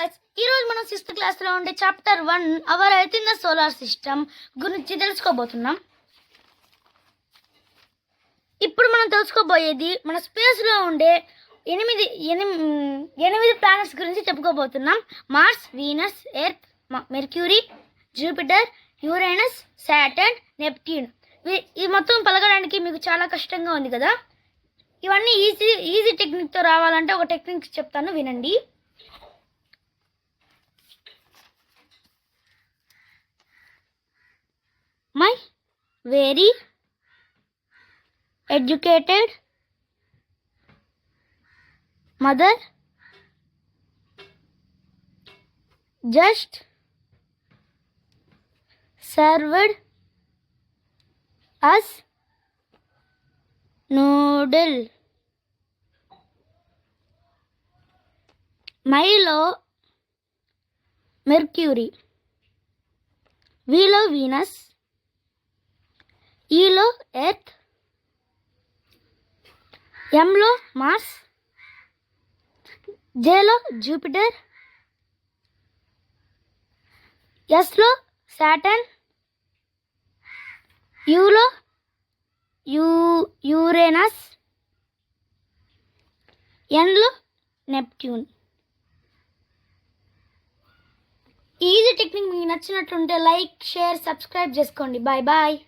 Guys, ఈరోజు మనం 6th క్లాస్లో ఉండే chapter 1 hour earth in the solar system గురించి తెలుసుకోబోతున్నాం. ఇప్పుడు మనం తెలుసుకోబోయేది మన స్పేస్లో ఉండే ఎనిమిది ప్లానెట్స్ గురించి చెప్పుకోబోతున్నాం. Mars, Venus, Earth, Mercury, Jupiter, Uranus, Saturn, Neptune. ఇది మొత్తం పలకడానికి మీకు చాలా కష్టంగా ఉంది కదా. ఇవన్నీ ఈజీ టెక్నిక్తో రావాలంటే ఒక టెక్నిక్ చెప్తాను, వినండి. My very educated mother just served us noodle. Milo Mercury, Velo Venus, Elo Earth, Mlo Mars, Jlo Jupiter, Slo Saturn, Ulo Uranus, Nlo Neptune. Easy technique మీకు నచ్చినట్లుంటే లైక్, షేర్, సబ్స్క్రైబ్ చేసుకోండి. Bye bye.